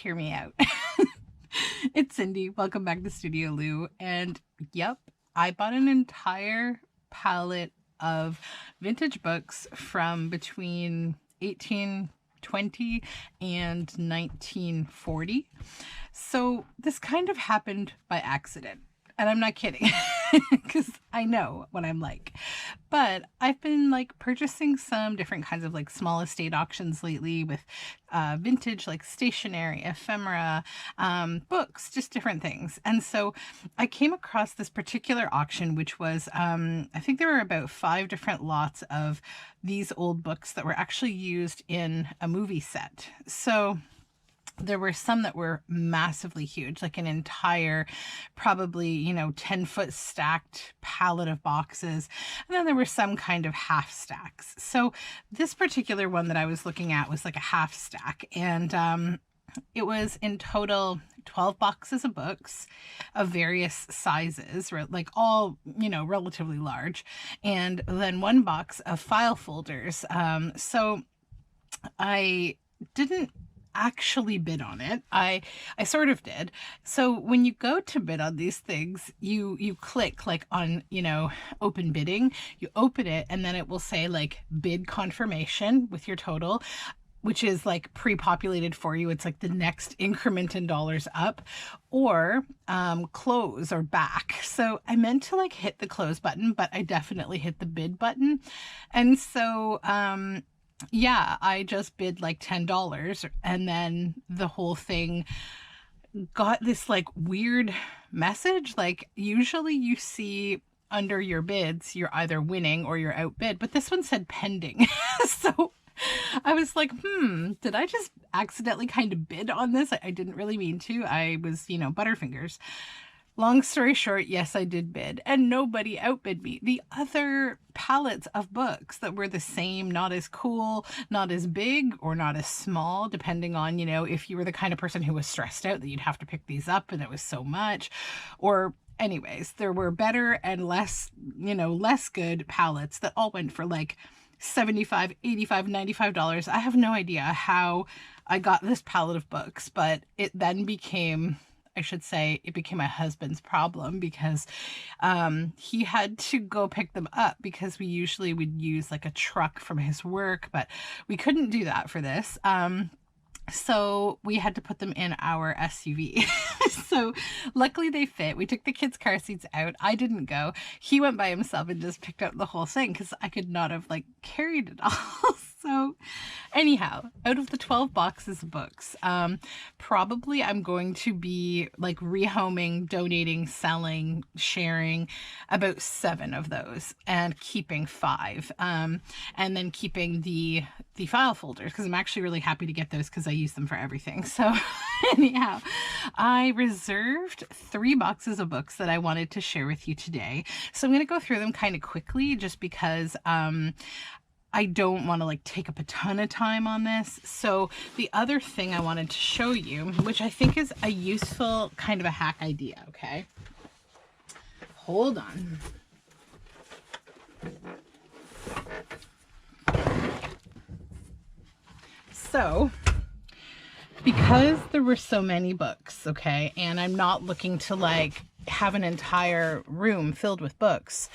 hear me out. It's Cindy. Welcome back to Studio Lou. And yep, I bought an entire pallet of vintage books from between 1820 and 1940. So this kind of happened by accident. And I'm not kidding, because I know what I'm like. But I've been like purchasing some different kinds of like small estate auctions lately with vintage like stationery, ephemera, books, just different things. And so I came across this particular auction, which was, I think there were about 5 different lots of these old books that were actually used in a movie set. So there were some that were massively huge, like an entire, probably, 10-foot stacked pallet of boxes. And then there were some kind of half stacks. So this particular one that I was looking at was like a half stack. And it was in total 12 boxes of books of various sizes, like all, relatively large. And then 1 box of file folders. So I didn't actually bid on it. I sort of did. So when you go to bid on these things, you click like on, open bidding, you open it, and then it will say like bid confirmation with your total, which is like pre-populated for you. It's like the next increment in dollars up, or close or back. So I meant to like hit the close button, but I definitely hit the bid button. And so, yeah, I just bid like $10, and then the whole thing got this like weird message. Like usually you see under your bids, you're either winning or you're outbid, but this one said pending. So I was like, did I just accidentally kind of bid on this? I didn't really mean to. I was, butterfingers. Long story short, yes, I did bid, and nobody outbid me. The other pallets of books that were the same, not as cool, not as big, or not as small, depending on, if you were the kind of person who was stressed out that you'd have to pick these up and it was so much. Or anyways, there were better and less, less good pallets that all went for like $75, $85, $95. I have no idea how I got this pallet of books, but it then became... it became my husband's problem, because he had to go pick them up, because we usually would use like a truck from his work, but we couldn't do that for this. So we had to put them in our SUV. So luckily they fit. We took the kids' car seats out. I didn't go. He went by himself and just picked up the whole thing, because I could not have like carried it all. So anyhow, out of the 12 boxes of books, probably I'm going to be like rehoming, donating, selling, sharing about 7 of those, and keeping 5, and then keeping the file folders, because I'm actually really happy to get those because I use them for everything. So anyhow, I reserved 3 boxes of books that I wanted to share with you today. So I'm going to go through them kind of quickly, just because I don't want to like take up a ton of time on this. So the other thing I wanted to show you, which I think is a useful kind of a hack idea, okay? Hold on. So, because there were so many books, okay, and I'm not looking to like have an entire room filled with books,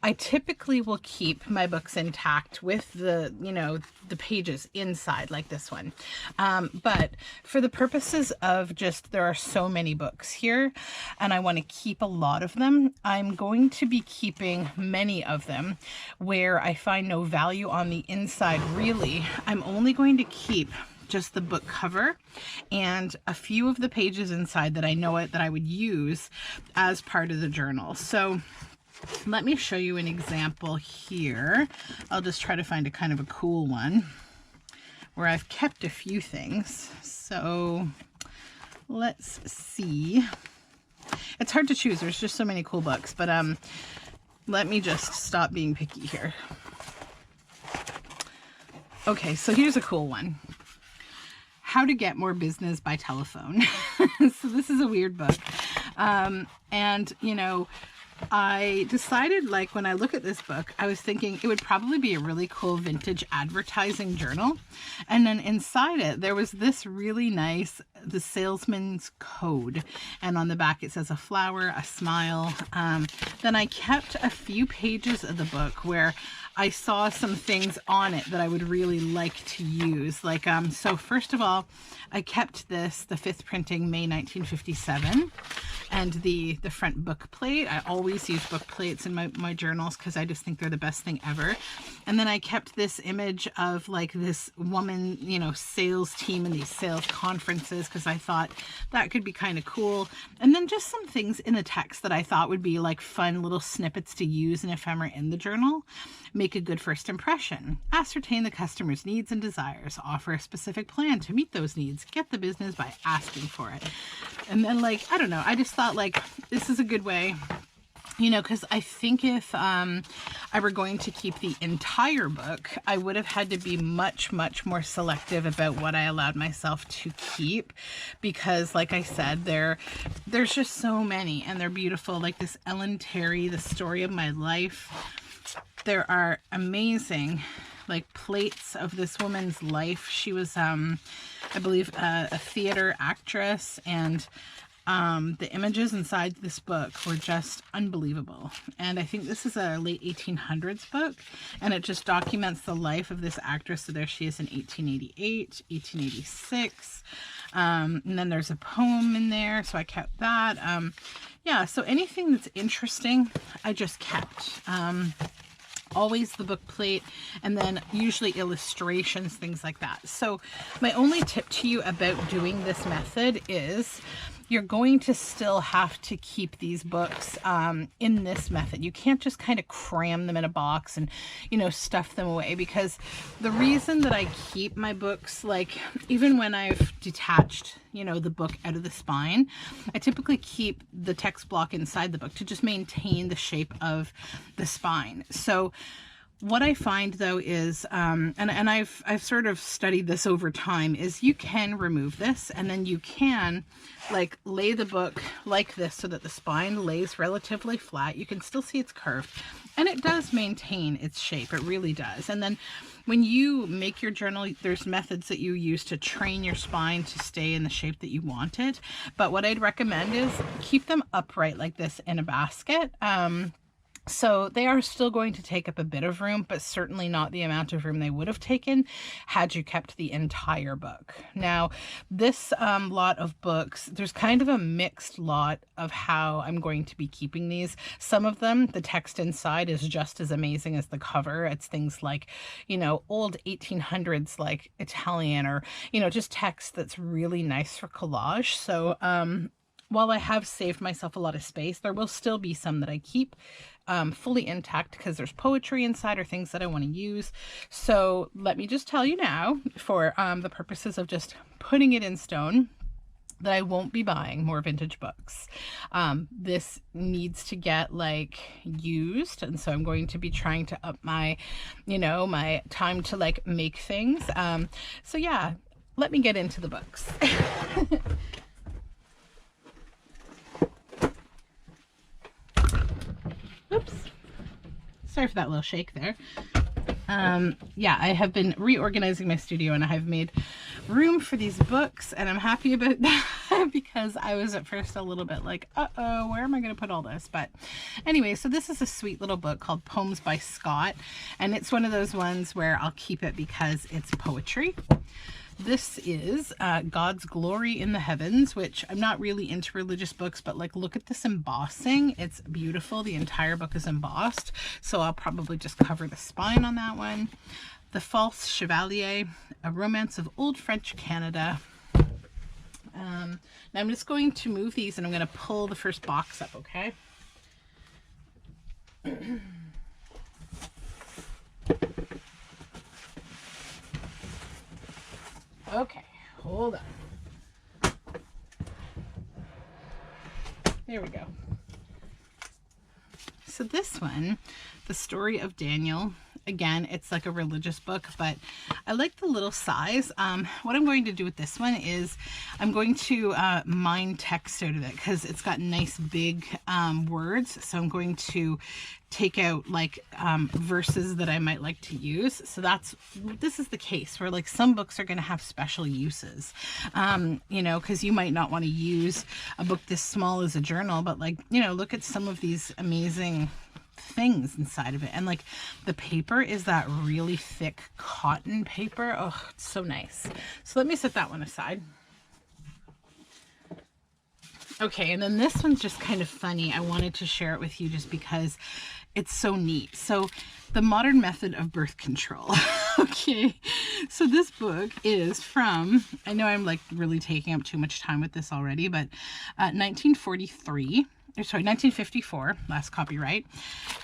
I typically will keep my books intact with the, the pages inside, like this one. But for the purposes of just, there are so many books here, and I want to keep a lot of them, I'm going to be keeping many of them where I find no value on the inside, really. I'm only going to keep just the book cover and a few of the pages inside that I know that I would use as part of the journal. So let me show you an example here. I'll just try to find a kind of a cool one where I've kept a few things. So let's see. It's hard to choose. There's just so many cool books, but let me just stop being picky here. Okay, so here's a cool one. How to Get More Business by Telephone. So this is a weird book. And, I decided, like, when I look at this book, I was thinking it would probably be a really cool vintage advertising journal. And then inside it, there was this really nice, the salesman's code. And on the back, it says a flower, a smile. Then I kept a few pages of the book where I saw some things on it that I would really like to use. Like, so first of all, I kept this, the 5th printing, May 1957. And the front book plate. I always use book plates in my journals because I just think they're the best thing ever. And then I kept this image of like this woman, you know, sales team in these sales conferences because I thought that could be kind of cool. And then just some things in the text that I thought would be like fun little snippets to use in ephemera in the journal. Make a good first impression. Ascertain the customer's needs and desires. Offer a specific plan to meet those needs. Get the business by asking for it. And then, like, I don't know, I just thought, like, this is a good way, you know, because I think if I were going to keep the entire book, I would have had to be much, much more selective about what I allowed myself to keep, because, like I said, there's just so many, and they're beautiful. Like this Ellen Terry, The Story of My Life. There are amazing, like, plates of this woman's life. She was, I believe, a theater actress, and the images inside this book were just unbelievable. And I think this is a late 1800s book, and it just documents the life of this actress. So there she is in 1888, 1886. And then there's a poem in there, so I kept that. Yeah, so anything that's interesting, I just kept. Always the book plate, and then usually illustrations, things like that. So my only tip to you about doing this method is you're going to still have to keep these books in this method. You can't just kind of cram them in a box and, you know, stuff them away, because the reason that I keep my books, like, even when I've detached, you know, the book out of the spine, I typically keep the text block inside the book to just maintain the shape of the spine. So what I find, though, is, and I've sort of studied this over time, is you can remove this, and then you can, like, lay the book like this so that the spine lays relatively flat. You can still see it's curved, and it does maintain its shape. It really does. And then when you make your journal, there's methods that you use to train your spine to stay in the shape that you want it. But what I'd recommend is keep them upright like this in a basket. So they are still going to take up a bit of room, but certainly not the amount of room they would have taken had you kept the entire book. Now, this lot of books, there's kind of a mixed lot of how I'm going to be keeping these. Some of them, the text inside is just as amazing as the cover. It's things like, you know, old 1800s, like Italian, or, you know, just text that's really nice for collage. So, while I have saved myself a lot of space, there will still be some that I keep fully intact because there's poetry inside or things that I want to use. So let me just tell you now, for the purposes of just putting it in stone, that I won't be buying more vintage books. This needs to get, like, used, and so I'm going to be trying to up my, you know, my time to, like, make things. So yeah, let me get into the books. Oops. Sorry for that little shake there. Yeah, I have been reorganizing my studio, and I have made room for these books, and I'm happy about that because I was at first a little bit like, uh-oh, where am I going to put all this? But anyway, so this is a sweet little book called Poems by Scott, and it's one of those ones where I'll keep it because it's poetry. This is God's Glory in the Heavens, which I'm not really into religious books, but, like, look at this embossing. It's beautiful. The entire book is embossed, so I'll probably just cover the spine on that one. The False Chevalier, A Romance of Old French Canada. Now I'm just going to move these, and I'm going to pull the first box up, okay? Okay, hold on. There we go. So this one, The Story of Daniel, Again, it's like a religious book, but I like the little size. What I'm going to do with this one is I'm going to mine text out of it because it's got nice big words. So I'm going to take out like verses that I might like to use. So this is the case where like some books are going to have special uses, you know, because you might not want to use a book this small as a journal, but like, you know, look at some of these amazing things inside of it. And like the paper is that really thick cotton paper. Oh, it's so nice. So let me set that one aside. Okay, and then this one's just kind of funny. I wanted to share it with you just because it's so neat. So the modern method of birth control. Okay, so this book is from, I know I'm like really taking up too much time with this already, but 1954, last copyright.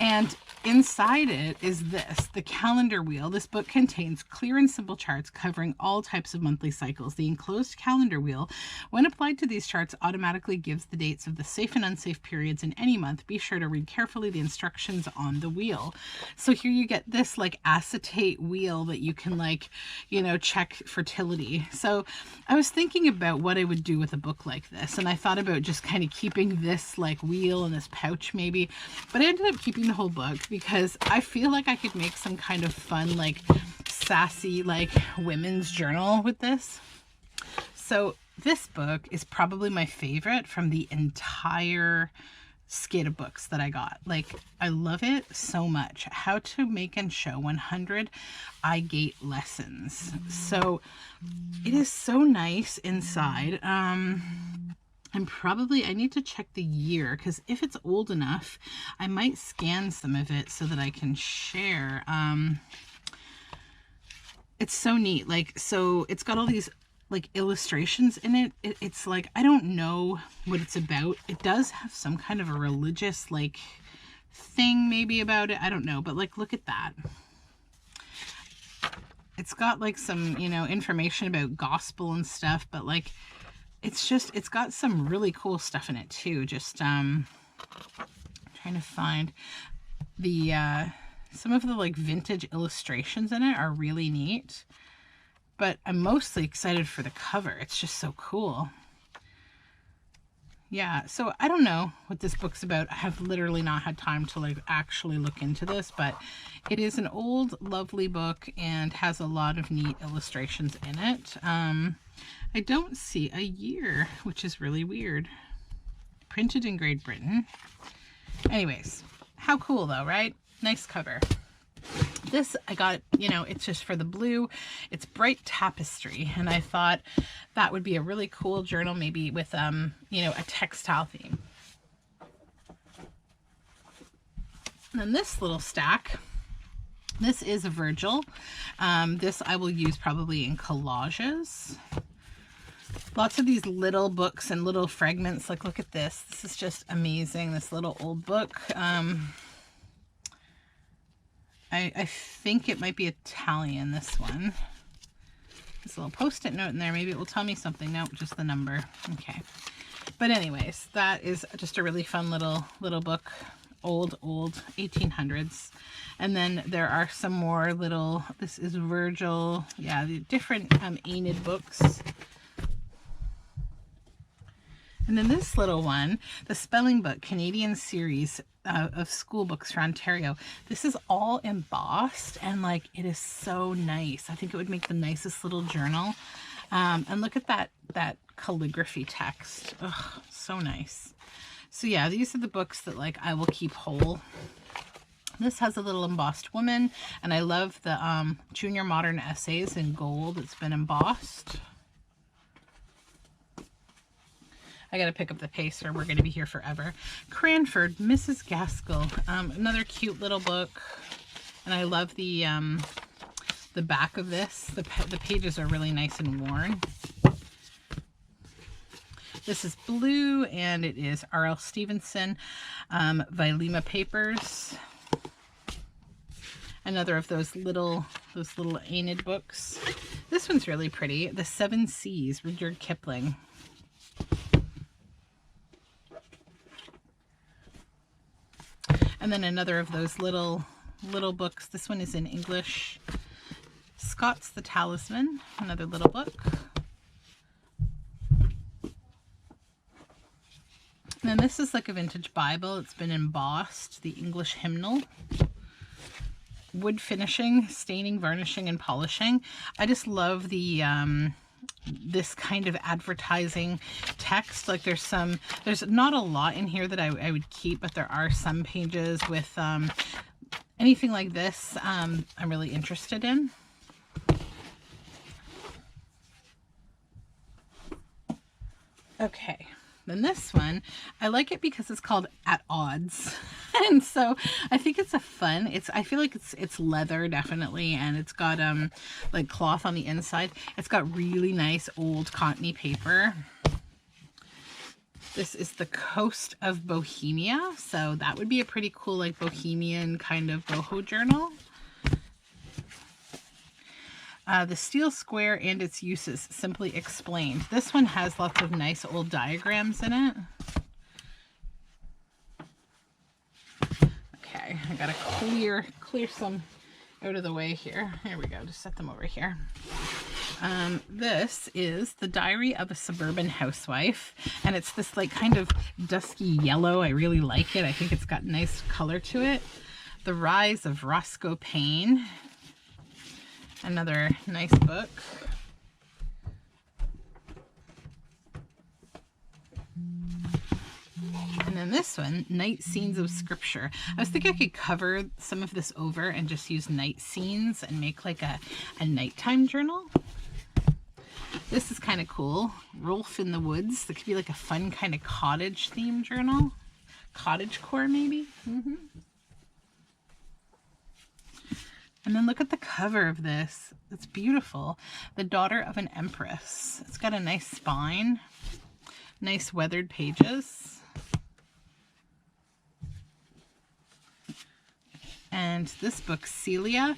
And inside it is this, the calendar wheel. This book contains clear and simple charts covering all types of monthly cycles. The enclosed calendar wheel, when applied to these charts, automatically gives the dates of the safe and unsafe periods in any month. Be sure to read carefully the instructions on the wheel. So here you get this like acetate wheel that you can like, you know, check fertility. So I was thinking about what I would do with a book like this. And I thought about just kind of keeping this like wheel in this pouch maybe, but I ended up keeping the whole book because I feel like I could make some kind of fun, like sassy, like women's journal with this. So this book is probably my favorite from the entire skid of books that I got. Like, I love it so much. How to Make and Show 100 Eye Gate Lessons. So it is so nice inside. I need to check the year because if it's old enough, I might scan some of it so that I can share. It's so neat. Like, so it's got all these like illustrations in it. It's like, I don't know what it's about. It does have some kind of a religious like thing maybe about it. I don't know, but like, look at that. It's got like some, you know, information about gospel and stuff, but like, it's got some really cool stuff in it too. Just trying to find the some of the like vintage illustrations in it are really neat, but I'm mostly excited for the cover. It's just so cool. Yeah, so I don't know what this book's about. I have literally not had time to like actually look into this, but it is an old lovely book and has a lot of neat illustrations in it. I don't see a year, which is really weird. Printed in Great Britain. Anyways, how cool though, right? Nice cover. This I got, you know, it's just for the blue. It's bright tapestry, and I thought that would be a really cool journal, maybe with you know, a textile theme. And then this little stack, this is a Virgil. This I will use probably in collages. Lots of these little books and little fragments. Like, look at this. This is just amazing. This little old book. I think it might be Italian, this one. This little post-it note in there. Maybe it will tell me something. Nope, just the number. Okay. But anyways, that is just a really fun little book. Old 1800s. And then there are some more little, this is Virgil. Yeah, the different Aenid books. And then this little one, the spelling book, Canadian series of school books for Ontario. This is all embossed and like, it is so nice. I think it would make the nicest little journal. And look at that calligraphy text. Oh, so nice. So yeah, these are the books that like I will keep whole. This has a little embossed woman, and I love the Junior Modern Essays in gold. It's been embossed. I got to pick up the pace or we're going to be here forever. Cranford, Mrs. Gaskell. Another cute little book. And I love the back of this. The pages are really nice and worn. This is blue, and it is R.L. Stevenson, Vailima Papers. Another of those little Aenid books. This one's really pretty. The Seven Seas, Rudyard Kipling. And then another of those little little books. This one is in English. Scott's the Talisman, another little book. And then this is like a vintage Bible. It's been embossed, the English hymnal. Wood finishing, staining, varnishing, and polishing. I just love the this kind of advertising text. Like there's not a lot in here that I would keep, but there are some pages with anything like this I'm really interested in. Okay, then this one, I like it because it's called At Odds. And so I think it's I feel like it's leather definitely, and it's got like cloth on the inside. It's got really nice old cottony paper. This is the Coast of Bohemia, so that would be a pretty cool like bohemian kind of boho journal. The Steel Square and its uses simply explained. This one has lots of nice old diagrams in it. Okay, I gotta clear some out of the way here. Here we go, just set them over here. This is The Diary of a Suburban Housewife, and it's this like kind of dusky yellow. I really like it. I think it's got nice color to it. The Rise of Roscoe Payne. Another nice book. And then this one, Night Scenes of Scripture. I was thinking I could cover some of this over and just use night scenes and make like a nighttime journal. This is kind of cool. Rolf in the Woods. That could be like a fun kind of cottage theme journal. Cottagecore maybe. And then look at the cover of this. It's beautiful. The Daughter of an Empress. It's got a nice spine. Nice weathered pages. And this book, Celia.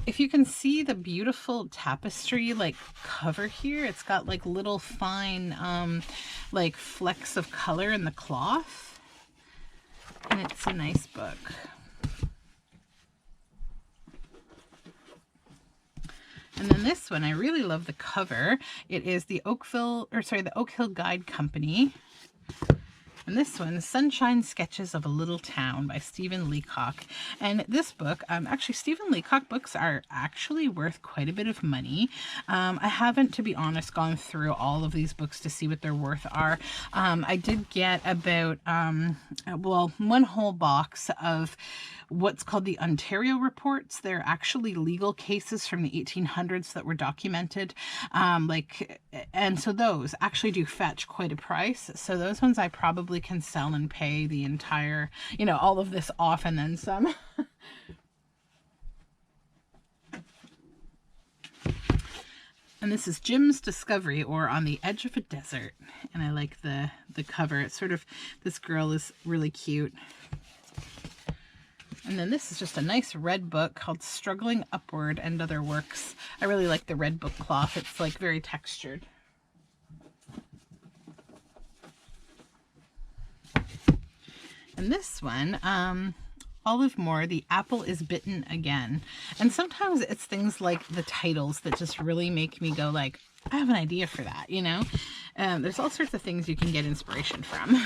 If you can see the beautiful tapestry like cover here, it's got like little fine like flecks of color in the cloth. And it's a nice book. And then this one, I really love the cover. It is the Oak Hill Guide Company. And this one, Sunshine Sketches of a Little Town by Stephen Leacock. And this book, actually Stephen Leacock books are actually worth quite a bit of money. I haven't, to be honest, gone through all of these books to see what their worth are. I did get about, well, one whole box of what's called the Ontario Reports. They're actually legal cases from the 1800s that were documented. And so those actually do fetch quite a price. So those ones I probably can sell and pay the entire, all of this off and then some. And this is Jim's Discovery, or On the Edge of a Desert. And I like the cover. It's sort of, this girl is really cute. And then this is just a nice red book called Struggling Upward and Other Works. I really like the red book cloth. It's like very textured. And this one, Olive Moore, The Apple is Bitten Again. And sometimes it's things like the titles that just really make me go like, I have an idea for that, There's all sorts of things you can get inspiration from.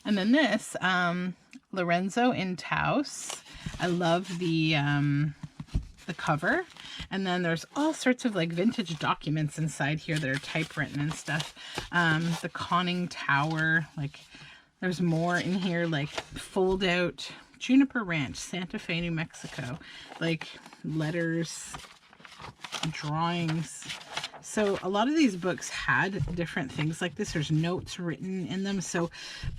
And then this, Lorenzo in Taos. I love the cover. And then there's all sorts of like vintage documents inside here that are typewritten and stuff. The Conning Tower, like there's more in here, like fold out Juniper Ranch, Santa Fe, New Mexico, like letters, drawings. So a lot of these books had different things like this. There's notes written in them. So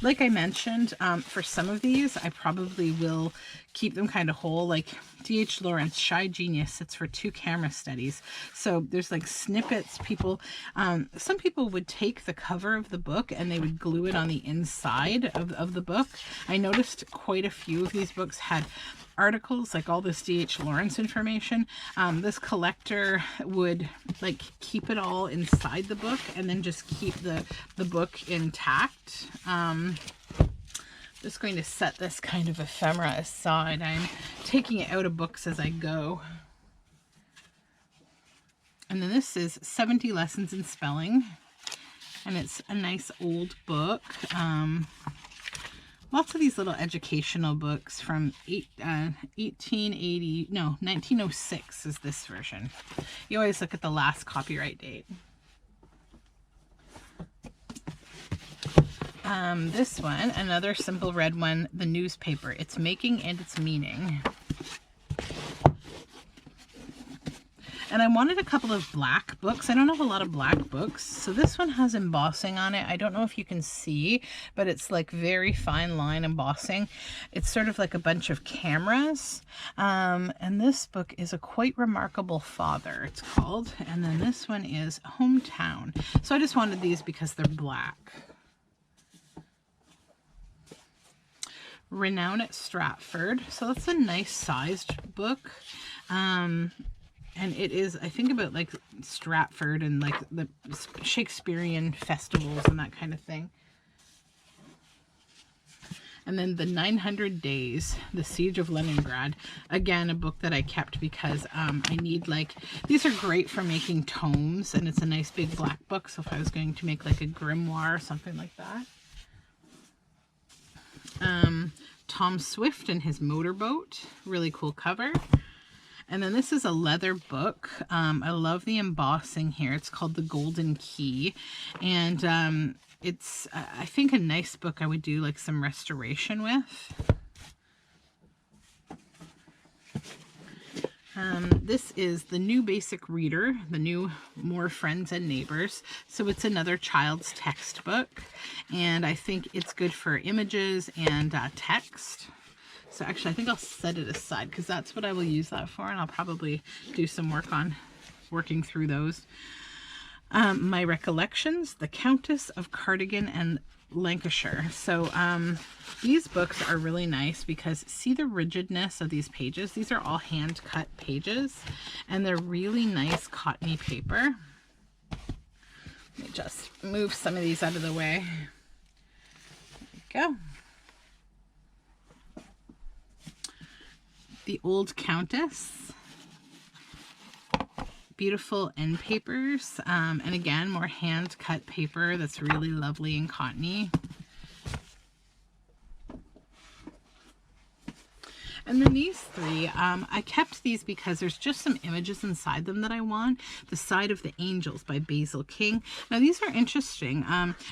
like I mentioned, for some of these, I probably will keep them kind of whole. Like D.H. Lawrence, Shy Genius, it's for 2 camera studies. So there's like snippets. Some people would take the cover of the book and they would glue it on the inside of the book. I noticed quite a few of these books had articles, like all this D.H. Lawrence information. This collector would like keep it all inside the book and then just keep the book intact. Just going to set this kind of ephemera aside. I'm taking it out of books as I go. And then this is 70 Lessons in Spelling. And it's a nice old book. Lots of these little educational books from 1906 is this version. You always look at the last copyright date. This one, another simple red one, The Newspaper. Its Making and Its Meaning. And I wanted a couple of black books. I don't have a lot of black books. So this one has embossing on it. I don't know if you can see, but it's like very fine line embossing. It's sort of like a bunch of cameras. And this book is A Quite Remarkable Father, it's called. And then this one is Hometown. So I just wanted these because they're black. Renown at Stratford. So that's a nice sized book. And it is, I think, about like Stratford and like the Shakespearean festivals and that kind of thing. And then The 900 Days, The Siege of Leningrad. Again, a book that I kept because I need like, these are great for making tomes, and it's a nice big black book. So if I was going to make like a grimoire or something like that. Tom Swift and His Motorboat, really cool cover. And then this is a leather book. I love the embossing here. It's called The Golden Key. And it's, I think, a nice book I would do like some restoration with. This is The New Basic Reader, the new More Friends and Neighbors. So it's another child's textbook. And I think it's good for images and text. So actually, I think I'll set it aside because that's what I will use that for. And I'll probably do some work on working through those. My Recollections, The Countess of Cardigan and Lancashire. So these books are really nice because see the rigidness of these pages. These are all hand cut pages and they're really nice cottony paper. Let me just move some of these out of the way. There we go. The Old Countess. Beautiful end papers. And again, more hand cut paper that's really lovely and cottony. And then these three, I kept these because there's just some images inside them that I want. The Side of the Angels by Basil King. Now these are interesting.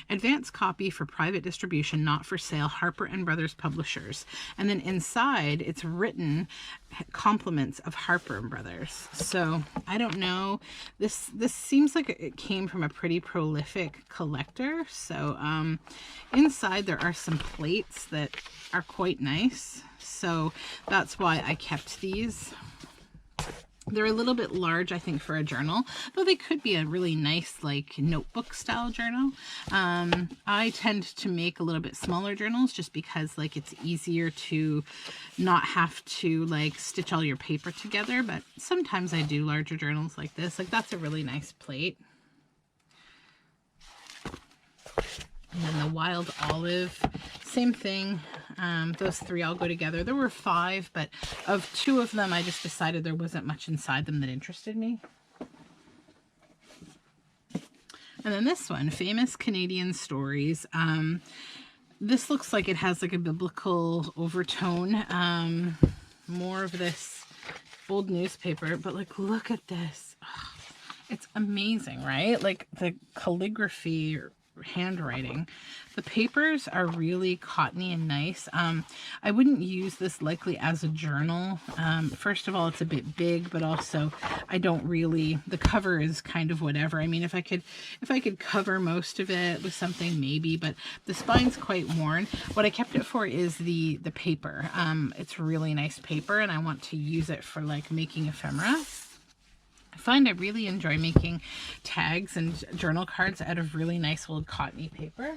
Advanced copy for private distribution, not for sale, Harper and Brothers Publishers. And then inside it's written compliments of Harper and Brothers. So I don't know. This seems like it came from a pretty prolific collector. So inside there are some plates that are quite nice. So that's why I kept these. They're a little bit large, I think, for a journal, though they could be a really nice, like, notebook style journal. I tend to make a little bit smaller journals just because, like, it's easier to not have to, like, stitch all your paper together. But sometimes I do larger journals like this. Like, that's a really nice plate. And then the Wild Olive, same thing. Those three all go together. There were 5, but of 2 of them, I just decided there wasn't much inside them that interested me. And then this one, Famous Canadian Stories. This looks like it has like a biblical overtone. More of this old newspaper, but like, look at this. Oh, it's amazing, right? Like the calligraphy or handwriting. The papers are really cottony and nice. I wouldn't use this likely as a journal. First of all, it's a bit big, but also I don't really, the cover is kind of whatever. I mean, if I could cover most of it with something, maybe, but the spine's quite worn. What I kept it for is the paper. It's really nice paper and I want to use it for like making ephemera. I find I really enjoy making tags and journal cards out of really nice old cottony paper.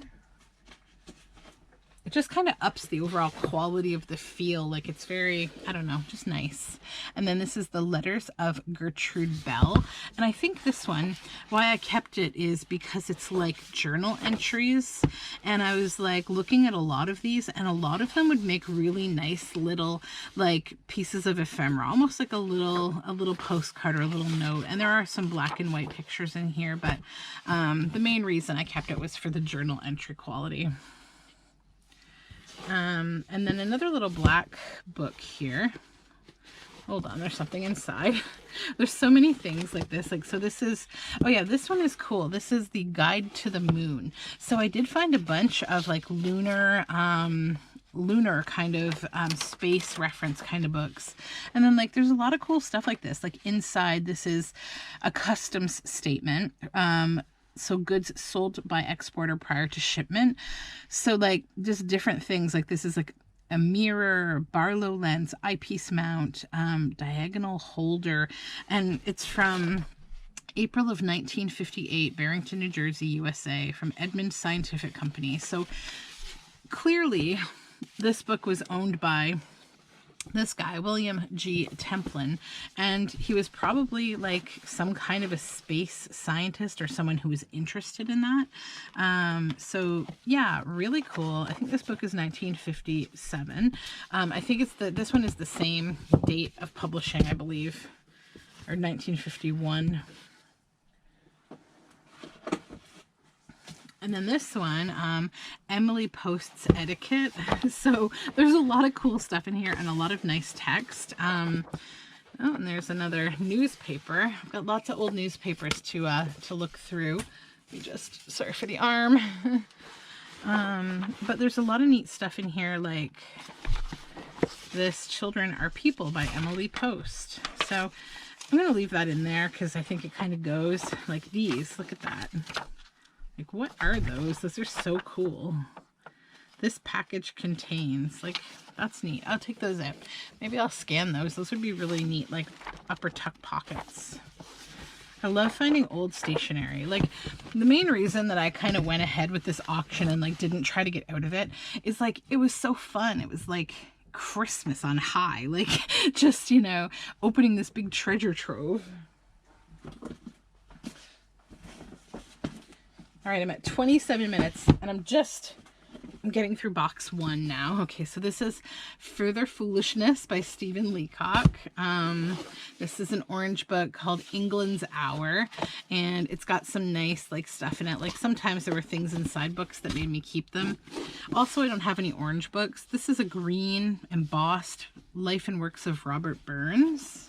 just kind of ups the overall quality of the feel. Like it's very, I don't know, just nice. And then this is the Letters of Gertrude Bell. And I think this one, why I kept it is because it's like journal entries. And I was like looking at a lot of these, and a lot of them would make really nice little like pieces of ephemera, almost like a little postcard or a little note. And there are some black and white pictures in here, but the main reason I kept it was for the journal entry quality. And then another little black book here. Hold on, there's something inside. There's so many things like this. Like, so this is, oh yeah, this one is cool. This is the Guide to the Moon. So I did find a bunch of like lunar kind of space reference kind of books. And then like there's a lot of cool stuff like this. Like inside, this is a customs statement. So goods sold by exporter prior to shipment. So like just different things. Like this is like a mirror, Barlow lens, eyepiece mount, diagonal holder. And it's from April of 1958, Barrington, New Jersey, USA, from Edmund Scientific Company. So clearly this book was owned by this guy, William G. Templin, and he was probably like some kind of a space scientist or someone who was interested in that. So yeah, really cool. I think this book is 1957. I think it's this one is the same date of publishing, I believe, or 1951. And then this one, Emily Post's Etiquette. So there's a lot of cool stuff in here and a lot of nice text. Oh, and there's another newspaper. I've got lots of old newspapers to look through. Sorry for the arm. But there's a lot of neat stuff in here, like this Children Are People by Emily Post. So I'm going to leave that in there because I think it kind of goes like these. Look at that. Like, what are those? Those are so cool. This package contains, like, that's neat. I'll take those out. Maybe I'll scan those. Those would be really neat, like upper tuck pockets. I love finding old stationery. Like, the main reason that I kind of went ahead with this auction and like didn't try to get out of it is like, it was so fun. It was like Christmas on high, like just, you know, opening this big treasure trove. All right, I'm at 27 minutes and I'm getting through box 1 now. Okay, so this is Further Foolishness by Stephen Leacock. This is an orange book called England's Hour, and it's got some nice like stuff in it. Like sometimes there were things inside books that made me keep them. Also, I don't have any orange books. This is a green embossed Life and Works of Robert Burns.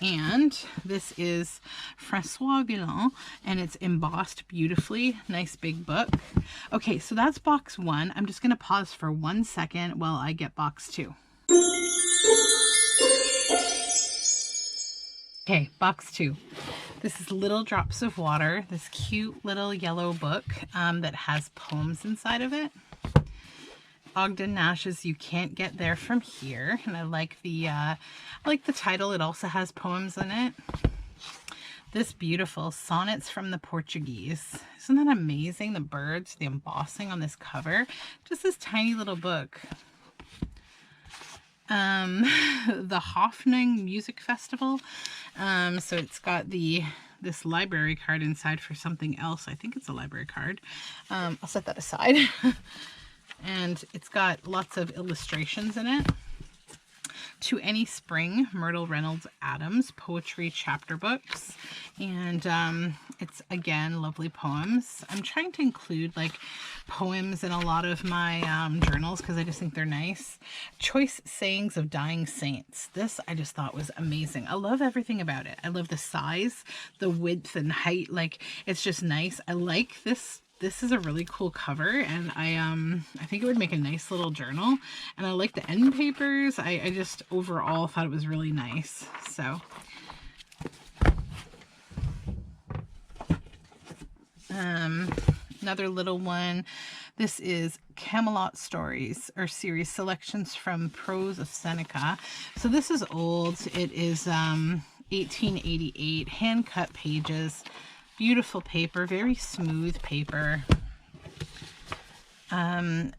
And this is Francois Villon, and it's embossed beautifully. Nice big book. Okay, so that's box 1. I'm just going to pause for 1 second while I get box 2. Okay, box 2. This is Little Drops of Water, this cute little yellow book that has poems inside of it. Ogden Nash's You Can't Get There From Here, and I like the title. It also has poems in it. This beautiful Sonnets from the Portuguese. Isn't that amazing? The birds, the embossing on this cover. Just this tiny little book. The Hoffnung Music Festival. So it's got this library card inside for something else. I think it's a library card. I'll set that aside. And it's got lots of illustrations in it. To Any Spring, Myrtle Reynolds Adams poetry chapter books. And it's, again, lovely poems. I'm trying to include like poems in a lot of my journals because I just think they're nice. Choice Sayings of Dying Saints. This I just thought was amazing. I love everything about it. I love the size, the width and height. Like, it's just nice. I like this. This is a really cool cover, and I think it would make a nice little journal, and I like the end papers. I just overall thought it was really nice. So another little one. This is Camelot Stories, or series selections from Prose of Seneca. So this is old. It is 1888, hand cut pages. Beautiful paper, very smooth paper.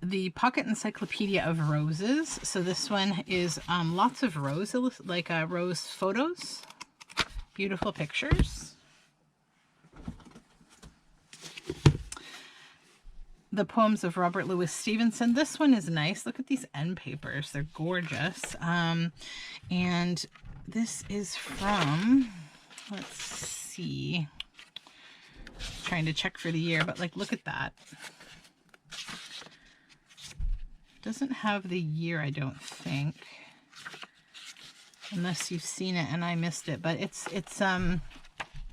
the Pocket Encyclopedia of Roses. So this one is lots of rose photos, beautiful pictures. The Poems of Robert Louis Stevenson. This one is nice. Look at these end papers. They're gorgeous. And this is from, let's see, trying to check for the year, but like, look at that. Doesn't have the year, I don't think, unless you've seen it and I missed it, but it's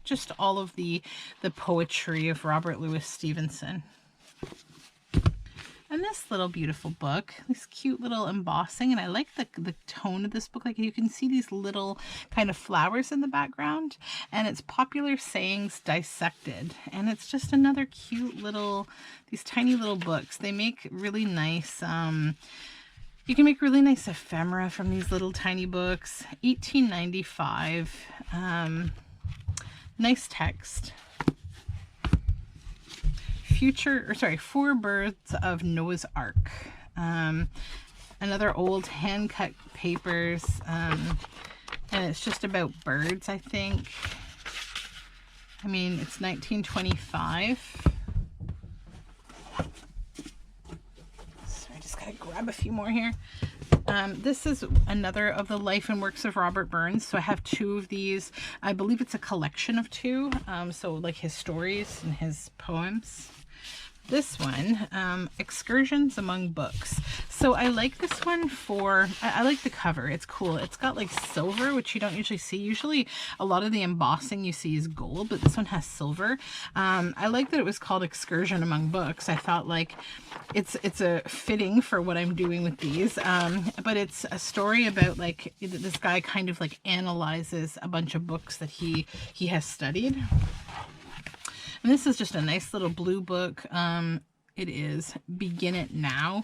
just all of the poetry of Robert Louis Stevenson. And this little beautiful book, this cute little embossing, and I like the tone of this book. Like, you can see these little kind of flowers in the background, and it's Popular Sayings Dissected. And it's just another cute little, these tiny little books. They make really nice, you can make really nice ephemera from these little tiny books. $18.95, nice text. Four Birds of Noah's Ark. Another old hand-cut papers, and it's just about birds, I think. I mean, it's 1925. So I just gotta grab a few more here. This is another of the life and works of Robert Burns. So I have two of these. I believe it's a collection of two. So like his stories and his poems. This one, Excursions Among Books. So I like this one for, I like the cover. It's cool. It's got like silver, which you don't usually see. Usually a lot of the embossing you see is gold, but this one has silver. I like that it was called Excursion Among Books. I thought like it's a fitting for what I'm doing with these. But it's a story about like this guy kind of like analyzes a bunch of books that he has studied. And this is just a nice little blue book. It is Begin It Now.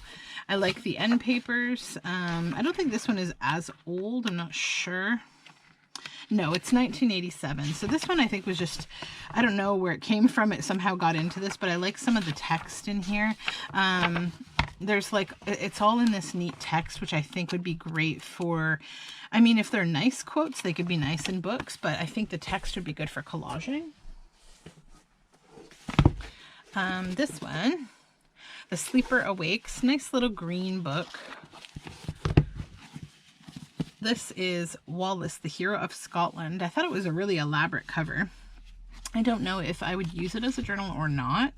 I like the end papers. I don't think this one is as old. I'm not sure. No, it's 1987. So this one I think was just, I don't know where it came from. It somehow got into this, but I like some of the text in here. There's like, it's all in this neat text, which I think would be great for, I mean, if they're nice quotes, they could be nice in books, but I think the text would be good for collaging. This one, The Sleeper Awakes, nice little green book. This is Wallace, the Hero of Scotland. I thought it was a really elaborate cover. I don't know if I would use it as a journal or not.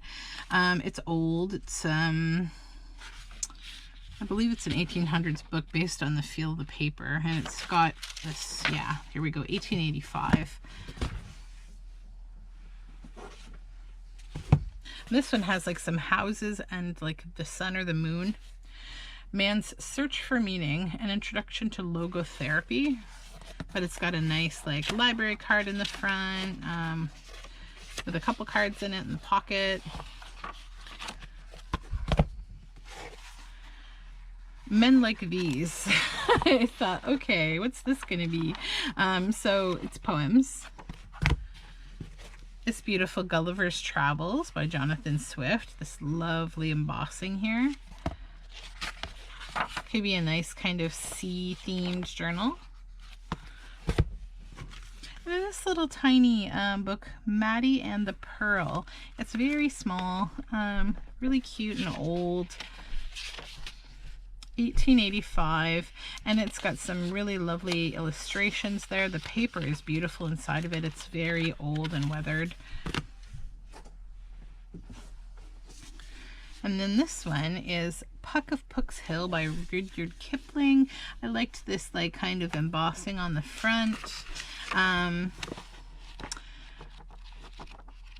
It's old. It's, I believe it's an 1800s book based on the feel of the paper. And it's got this, yeah, here we go, 1885. This one has like some houses and like the sun or the moon. Man's Search for Meaning, an introduction to logotherapy. But it's got a nice like library card in the front with a couple cards in it in the pocket. Men Like These. I thought, okay, what's this gonna be? So it's poems. This beautiful Gulliver's Travels by Jonathan Swift. This lovely embossing here. Could be a nice kind of sea-themed journal. And this little tiny book, Maddie and the Pearl. It's very small, really cute and old. 1885, and it's got some really lovely illustrations there. The paper is beautiful inside of it. It's very old and weathered. And then this one is Puck of Pook's Hill by Rudyard Kipling. I liked this like kind of embossing on the front.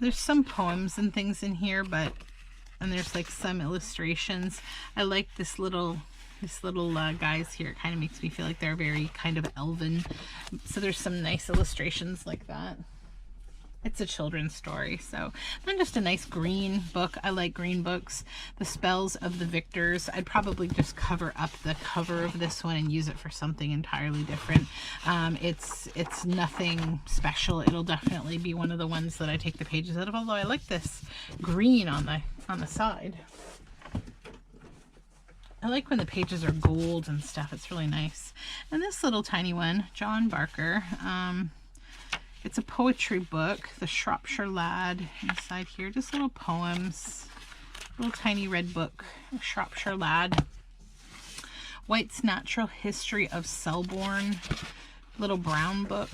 There's some poems and things in here, and there's like some illustrations. I like this little guys here. It kind of makes me feel like they're very kind of elven. So there's some nice illustrations like that. It's a children's story. So then just a nice green book. I like green books. The Spells of the Victors. I'd probably just cover up the cover of this one and use it for something entirely different. It's nothing special. It'll definitely be one of the ones that I take the pages out of, although I like this green on the side. I like when the pages are gold and stuff. It's really nice. And this little tiny one, John Barker. It's a poetry book, The Shropshire Lad, inside here. Just little poems. Little tiny red book, Shropshire Lad. White's Natural History of Selborne. Little brown book.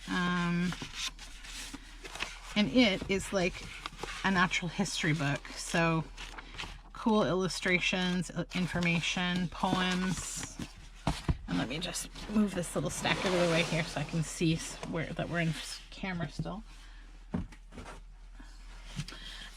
And it is like a natural history book. So cool illustrations, information, poems. And let me just move this little stack out of the way here so I can see that we're in camera still.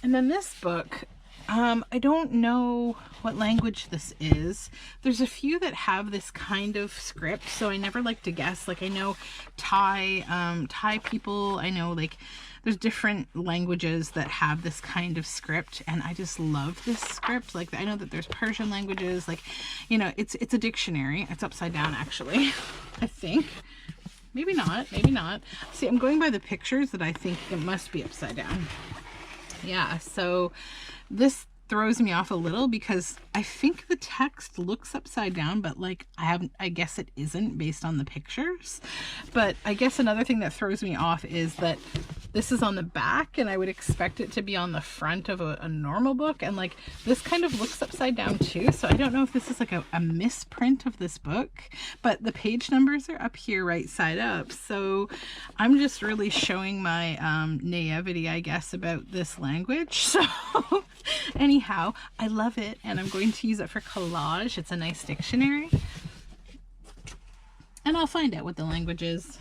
And then this book, I don't know what language this is. There's a few that have this kind of script, so I never like to guess. Like I know Thai people, I know like there's different languages that have this kind of script, and I just love this script. Like I know that there's Persian languages, like, you know, it's a dictionary. It's upside down actually, I think. Maybe not, maybe not. See, I'm going by the pictures that I think it must be upside down. Yeah, so this throws me off a little because I think the text looks upside down, but like I guess it isn't based on the pictures. But I guess another thing that throws me off is that this is on the back, and I would expect it to be on the front of a normal book, and like this kind of looks upside down too. So I don't know if this is like a misprint of this book, but the page numbers are up here right side up. So I'm just really showing my naivety, I guess, about this language. So anyhow, I love it, and I'm going to use it for collage. It's a nice dictionary, and I'll find out what the language is.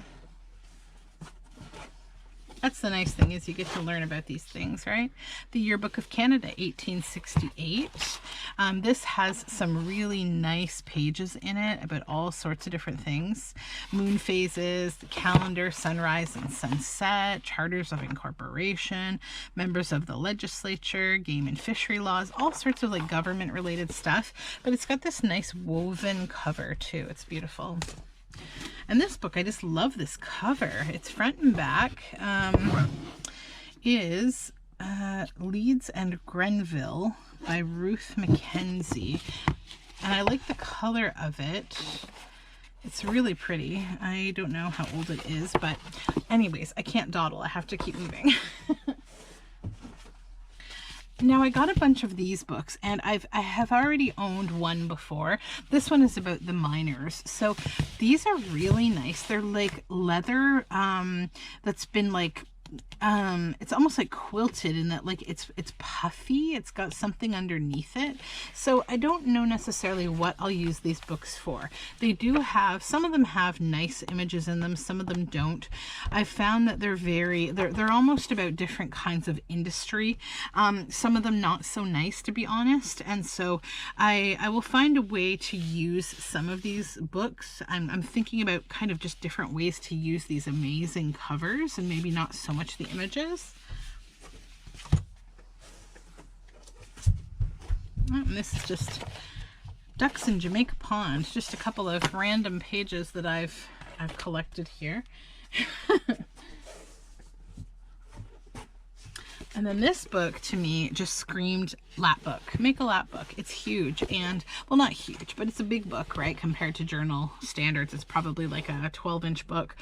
That's the nice thing, is you get to learn about these things, right? The Yearbook of Canada, 1868. This has some really nice pages in it about all sorts of different things. Moon phases, the calendar, sunrise and sunset, charters of incorporation, members of the legislature, game and fishery laws, all sorts of like government related stuff. But it's got this nice woven cover too. It's beautiful. And this book, I just love this cover. It's front and back. Is Leeds and Grenville by Ruth Mackenzie. And I like the color of it. It's really pretty. I don't know how old it is, but anyways, I can't dawdle. I have to keep moving. Now I got a bunch of these books, and I have already owned one before. This one is about the miners. So these are really nice. They're like leather that's been like it's almost like quilted in that like it's puffy. It's got something underneath it. So I don't know necessarily what I'll use these books for. They do have, some of them have nice images in them, some of them don't. I found that they're almost about different kinds of industry. Some of them not so nice, to be honest. And so I will find a way to use some of these books. I'm thinking about kind of just different ways to use these amazing covers, and maybe not so much the images. And this is just Ducks in Jamaica Pond, just a couple of random pages that I've collected here. And then this book to me just screamed lap book. Make a lap book. It's huge, and well, not huge, but it's a big book, right? Compared to journal standards, it's probably like a 12-inch book.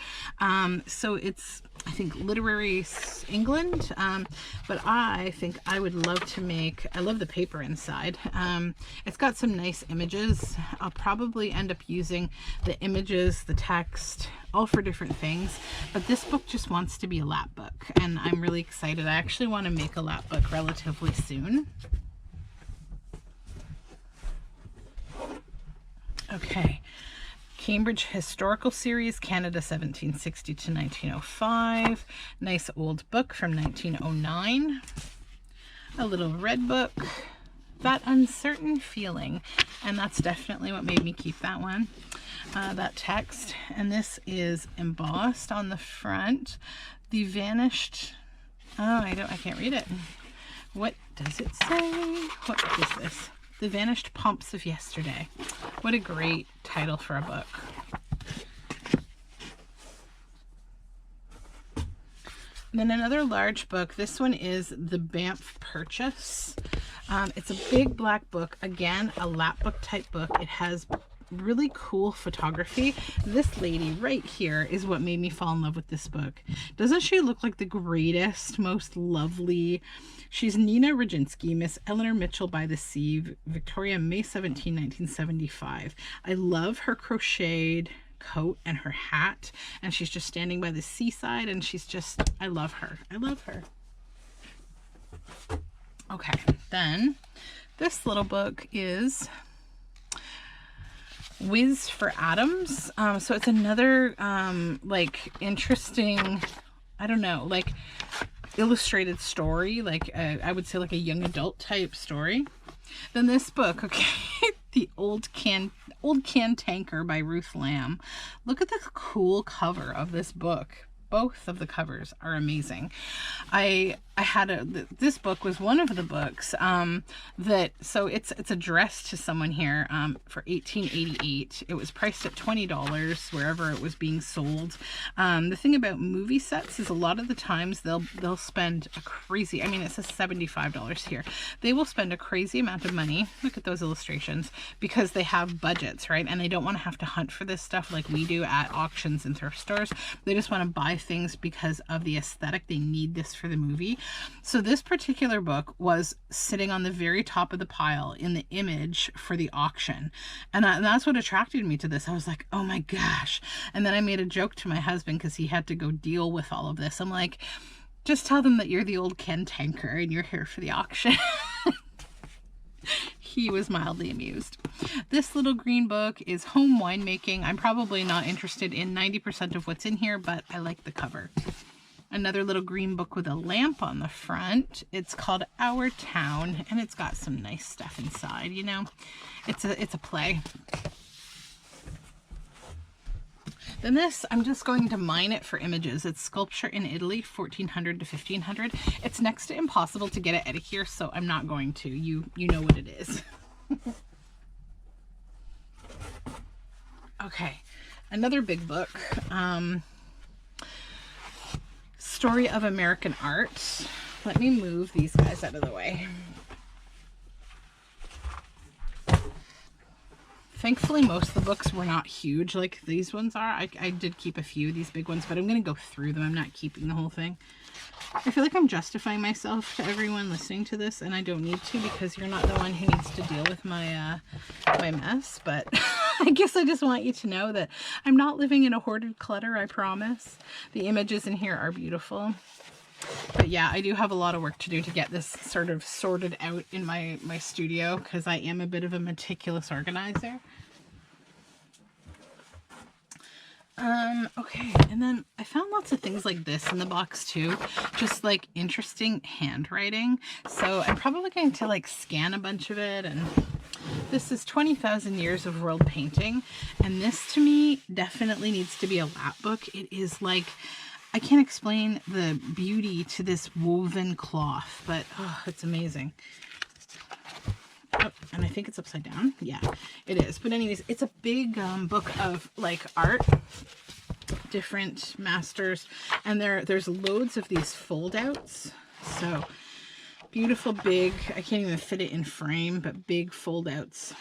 So it's, I think, literary England, but I think I would love to make, I love the paper inside. It's got some nice images. I'll probably end up using the images, the text, all for different things, but this book just wants to be a lap book, and I'm really excited. I actually want to make a lap book relatively soon. Okay, Cambridge Historical Series, Canada 1760 to 1905. Nice old book from 1909. A little red book, That Uncertain Feeling, and that's definitely what made me keep that one. That text, and this is embossed on the front. The vanished, I can't read it. What does it say? What is this? The Vanished Pomps of Yesterday. What a great title for a book. And then another large book. This one is The Banff Purchase. It's a big black book. Again, a lap book type book. It has really cool photography. This lady right here is what made me fall in love with this book. Doesn't she look like the greatest, most lovely? She's Nina Rodzinski, Miss Eleanor Mitchell by the Sea, Victoria, May 17, 1975. I love her crocheted coat and her hat, and she's just standing by the seaside, and she's just, I love her. I love her. Okay, then this little book is Whiz for Atoms. So it's another like interesting, I don't know, like illustrated story, like I would say like a young adult type story. Then this book, okay, The Old Can Tanker by Ruth Lamb. Look at the cool cover of this book. Both of the covers are amazing. I had this book was one of the books that, so it's addressed to someone here for $18.88. It was priced at $20 wherever it was being sold. The thing about movie sets is a lot of the times they'll spend a crazy, I mean, it says $75 here. They will spend a crazy amount of money. Look at those illustrations, because they have budgets, right? And they don't want to have to hunt for this stuff like we do at auctions and thrift stores. They just want to buy things because of the aesthetic. They need this for the movie. So this particular book was sitting on the very top of the pile in the image for the auction. And that's what attracted me to this. I was like, oh my gosh. And then I made a joke to my husband because he had to go deal with all of this. I'm like, just tell them that you're the old Ken Tanker and you're here for the auction. He was mildly amused. This little green book is home winemaking. I'm probably not interested in 90% of what's in here, but I like the cover. Another little green book with a lamp on the front. It's called Our Town, and it's got some nice stuff inside, you know. It's a play. Then this, I'm just going to mine it for images. It's Sculpture in Italy, 1400 to 1500. It's next to impossible to get it out of here, so I'm not going to. You know what it is. Okay, another big book. Story of American Art. Let me move these guys out of the way. Thankfully, most of the books were not huge like these ones are. I did keep a few of these big ones, but I'm going to go through them. I'm not keeping the whole thing. I feel like I'm justifying myself to everyone listening to this, and I don't need to, because you're not the one who needs to deal with my my mess. But I guess I just want you to know that I'm not living in a hoarded clutter, I promise. The images in here are beautiful. But yeah, I do have a lot of work to do to get this sort of sorted out in my studio, because I am a bit of a meticulous organizer. Okay, and then I found lots of things like this in the box too, just like interesting handwriting. So I'm probably going to like scan a bunch of it. And this is 20,000 Years of World Painting, and this to me definitely needs to be a lap book. It is like, I can't explain the beauty to this woven cloth, but oh, it's amazing. Oh, and I think it's upside down. Yeah, it is. But anyways, it's a big book of like art, different masters, and there's loads of these fold outs. So beautiful, big, I can't even fit it in frame, but big fold outs.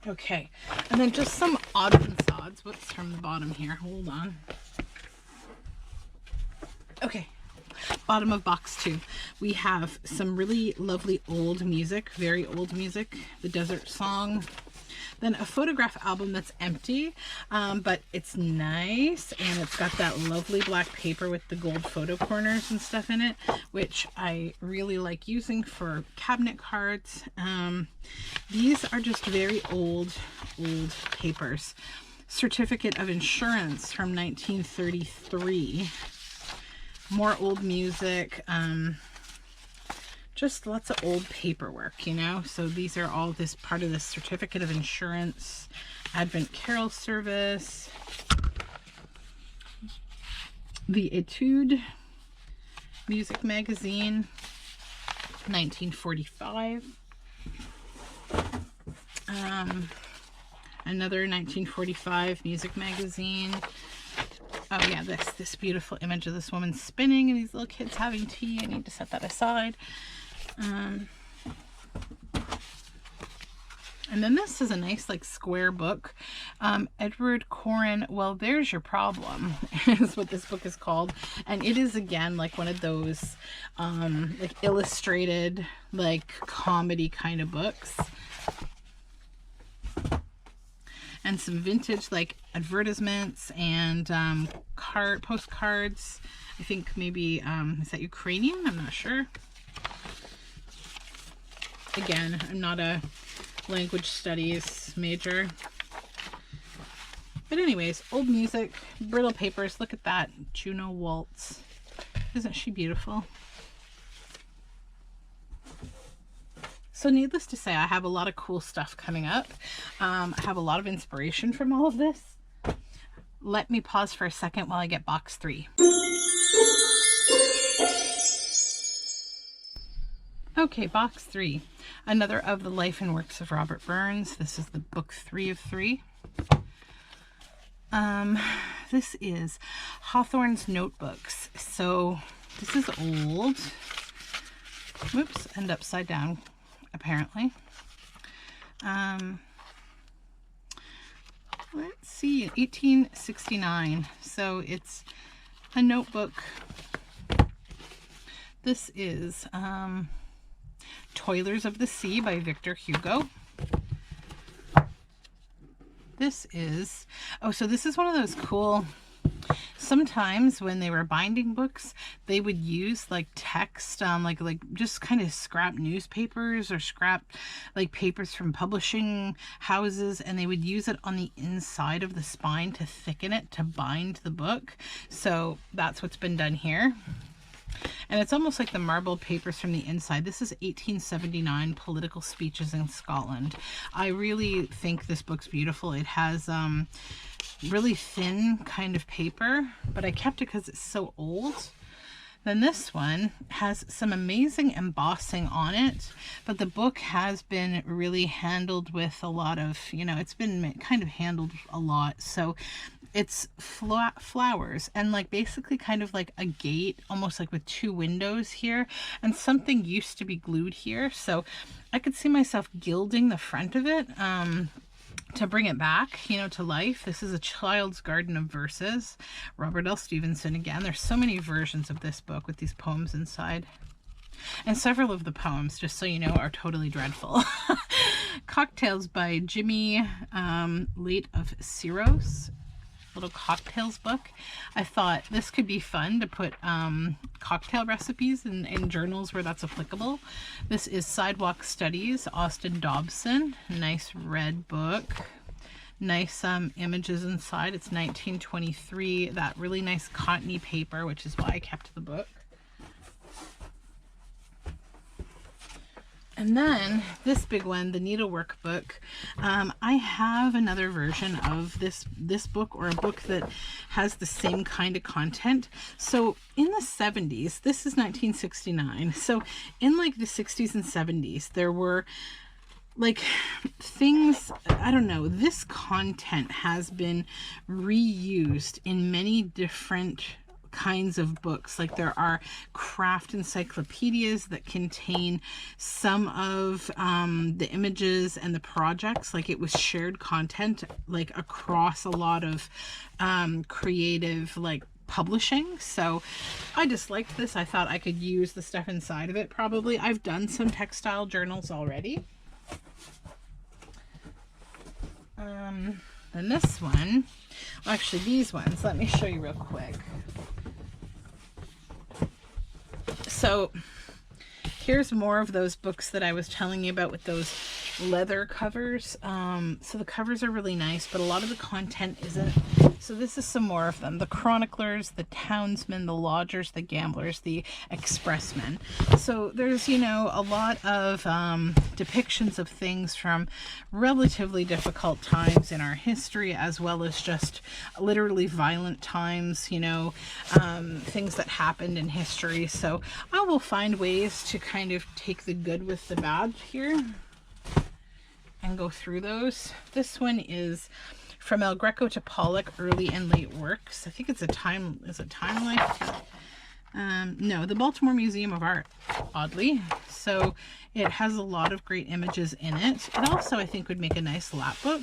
Okay, and then just some odds and sods. Whoops, from the bottom here. Hold on. Okay, bottom of box 2. We have some really lovely old music, very old music. The Desert Song. Then a photograph album that's empty, but it's nice, and it's got that lovely black paper with the gold photo corners and stuff in it, which I really like using for cabinet cards. These are just very old papers. Certificate of Insurance from 1933. More old music. Just lots of old paperwork, you know. So these are all this part of the Certificate of Insurance. Advent Carol Service. The Etude Music Magazine, 1945. Another 1945 music magazine. Oh yeah, this beautiful image of this woman spinning and these little kids having tea. I need to set that aside. And then this is a nice like square book. Edward Corin, Well, There's Your Problem is what this book is called. And it is again like one of those like illustrated like comedy kind of books. And some vintage like advertisements and postcards. I think maybe is that Ukrainian? I'm not sure. Again, I'm not a language studies major. But anyways, old music, brittle papers. Look at that. Juno Waltz. Isn't she beautiful? So needless to say, I have a lot of cool stuff coming up. I have a lot of inspiration from all of this. Let me pause for a second while I get box 3. Okay, box 3. Another of the life and works of Robert Burns. This is the book 3 of 3. This is Hawthorne's Notebooks. So this is old. Whoops, and upside down, apparently. Let's see, 1869. So it's a notebook. This is Toilers of the Sea by Victor Hugo. This is, so this is one of those cool, sometimes when they were binding books, they would use like text, like just kind of scrap newspapers or scrap like papers from publishing houses, and they would use it on the inside of the spine to thicken it to bind the book. So that's what's been done here. And it's almost like the marbled papers from the inside. This is 1879 Political Speeches in Scotland. I really think this book's beautiful. It has really thin kind of paper, but I kept it because it's so old. Then this one has some amazing embossing on it, but the book has been really handled with a lot of, it's been kind of handled a lot. So it's flowers and like basically kind of like a gate, almost like with 2 windows here, and something used to be glued here. So I could see myself gilding the front of it to bring it back, to life. This is A Child's Garden of Verses, Robert L. Stevenson again. There's so many versions of this book with these poems inside. And several of the poems, just so you know, are totally dreadful. Cocktails by Jimmy Late of Syros. Little cocktails book. I thought this could be fun to put cocktail recipes in journals where that's applicable. This is Sidewalk Studies, Austin Dobson. Nice red book. Nice images inside. It's 1923. That really nice cottony paper, which is why I kept the book. And then this big one, the needlework book. I have another version of this book, or a book that has the same kind of content. So in the 70s, this is 1969. So in like the 60s and 70s, there were like things, I don't know, this content has been reused in many different kinds of books. Like there are craft encyclopedias that contain some of the images and the projects. Like it was shared content like across a lot of creative like publishing. So I just liked this. I thought I could use the stuff inside of it probably. I've done some textile journals already. And this one, well, actually these ones, let me show you real quick. So here's more of those books that I was telling you about with those leather covers. So the covers are really nice, but a lot of the content isn't. So this is some more of them. The chroniclers, the townsmen, the lodgers, the gamblers, the expressmen. So there's, a lot of depictions of things from relatively difficult times in our history, as well as just literally violent times, things that happened in history. So I will find ways to kind of take the good with the bad here. and go through those. This one is From El Greco to Pollock, Early and Late Works. I think it's a time life. No, the Baltimore Museum of Art, oddly. So it has a lot of great images in it. It also, I think, would make a nice lap book.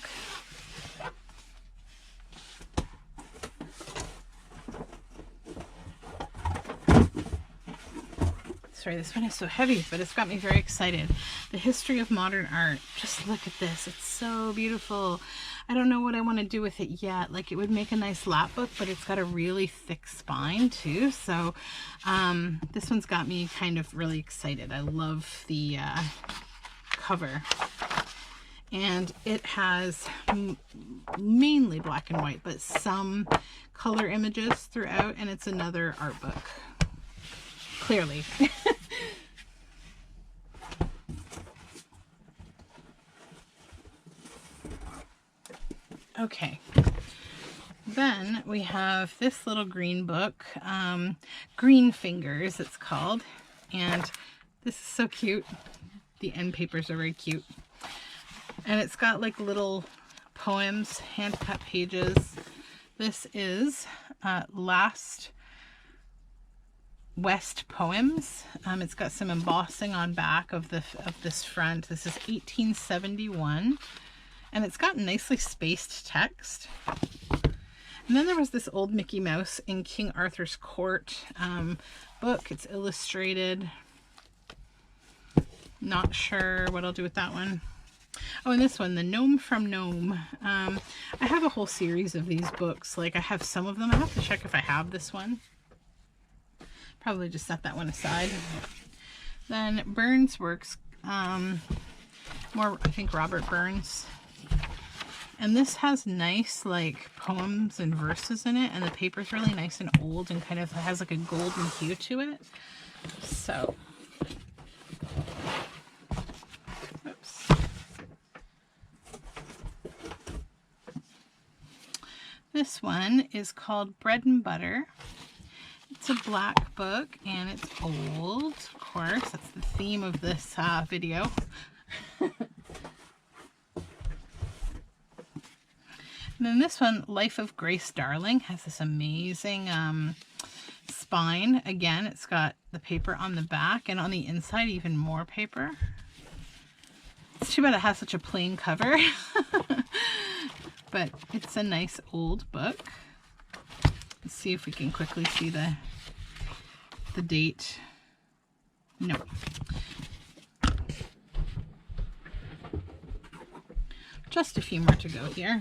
Sorry, this one is so heavy, but it's got me very excited. The History of Modern Art. Just look at this. It's so beautiful. I don't know what I want to do with it yet. Like, it would make a nice lap book, but it's got a really thick spine too. So this one's got me kind of really excited. I love the cover. And it has mainly black and white, but some color images throughout, and it's another art book. Clearly. Okay, then we have this little green book, Green Fingers it's called, and this is so cute. The end papers are very cute, and it's got like little poems, hand cut pages. This is Last West Poems. It's got some embossing on back of this front. This is 1871. And it's got nicely spaced text. And then there was this old Mickey Mouse in King Arthur's Court book. It's illustrated. Not sure what I'll do with that one. Oh, and this one, The Gnome from Nome. I have a whole series of these books. Like, I have some of them. I have to check if I have this one. Probably just set that one aside. Then Burns Works. More, I think, Robert Burns. And this has nice like poems and verses in it, and the paper's really nice and old and kind of has like a golden hue to it. So, oops. This one is called Bread and Butter. It's a black book and it's old, of course. That's the theme of this video. And then this one, Life of Grace Darling, has this amazing spine. Again, it's got the paper on the back, and on the inside even more paper. It's too bad it has such a plain cover. But it's a nice old book. Let's see if we can quickly see the date. No. Just a few more to go here.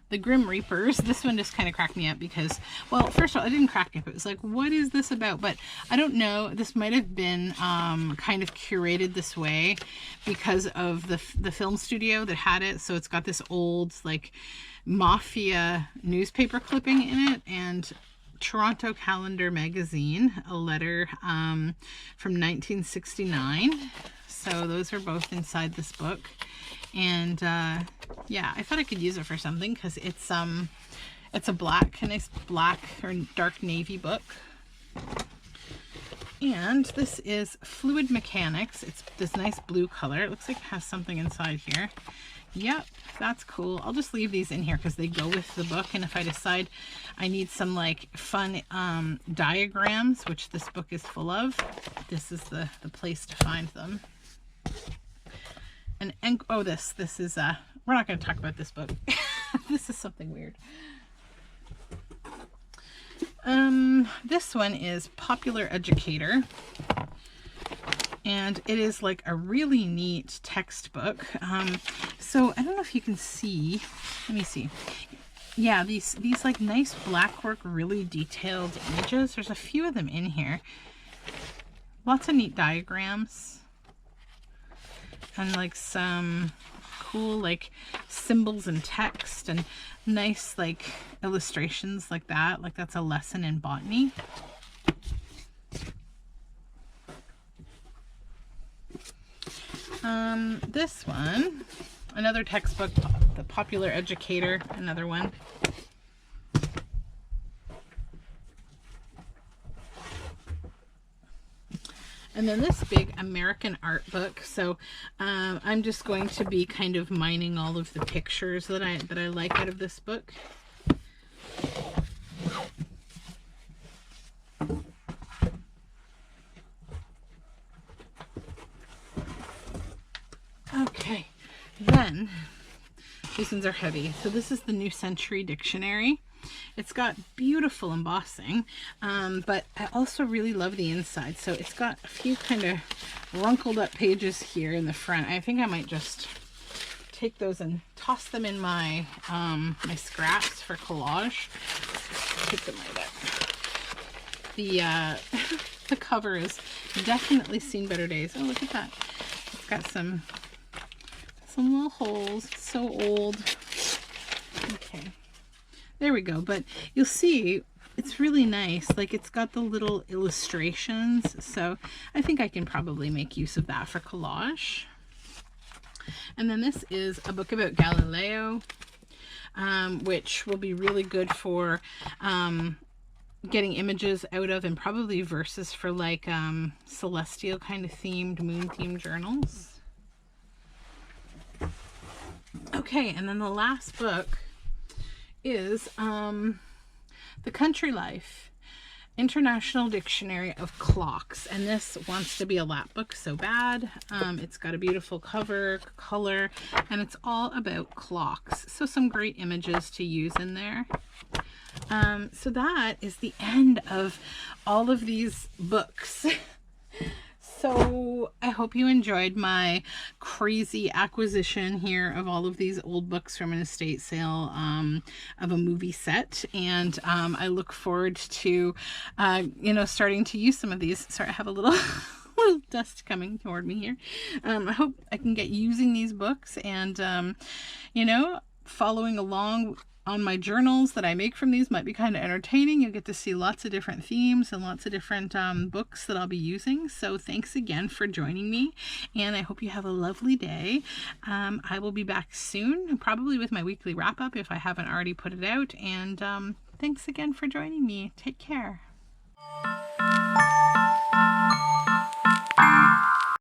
The Grim Reapers. This one just kind of cracked me up because, well, first of all, it didn't crack me up. It was like, what is this about? But I don't know. This might have been kind of curated this way because of the film studio that had it. So it's got this old, like, mafia newspaper clipping in it, and Toronto Calendar magazine, a letter from 1969. So those are both inside this book. And yeah, I thought I could use it for something because it's a nice black or dark navy book. And this is Fluid Mechanics. It's this nice blue color. It looks like it has something inside here. Yep, that's cool. I'll just leave these in here because they go with the book. And if I decide I need some like fun diagrams, which this book is full of, this is the place to find them. And oh, this is we're not going to talk about this book. This is something weird. This one is Popular Educator, and it is like a really neat textbook. So I don't know if you can see. Let me see. Yeah, these like nice blackwork, really detailed images. There's a few of them in here. Lots of neat diagrams. And like some cool like symbols and text and nice like illustrations like that. Like that's a lesson in botany. This one, another textbook, The Popular Educator, another one. And then this big American art book. So I'm just going to be kind of mining all of the pictures that I like out of this book. Okay, then these ones are heavy. So this is the New Century Dictionary. It's got beautiful embossing, but I also really love the inside. So it's got a few kind of wrinkled up pages here in the front. I think I might just take those and toss them in my my scraps for collage. Take them right out. The cover has definitely seen better days. Oh, look at that. It's got some little holes. It's so old. Okay. There we go. But you'll see it's really nice. Like, it's got the little illustrations. So I think I can probably make use of that for collage. And then this is a book about Galileo, which will be really good for getting images out of, and probably verses for like celestial kind of themed, moon themed journals. Okay, and then the last book is The Country Life International Dictionary of Clocks, and this wants to be a lap book so bad. It's got a beautiful cover, color, and it's all about clocks, so some great images to use in there. So that is the end of all of these books. So I hope you enjoyed my crazy acquisition here of all of these old books from an estate sale of a movie set. And I look forward to, you know, starting to use some of these. Sorry, I have a little dust coming toward me here. I hope I can get using these books and, you know, following along on my journals that I make from these might be kind of entertaining. You'll get to see lots of different themes and lots of different books that I'll be using. So thanks again for joining me, and I hope you have a lovely day. I will be back soon, probably with my weekly wrap-up if I haven't already put it out. And thanks again for joining me. Take care.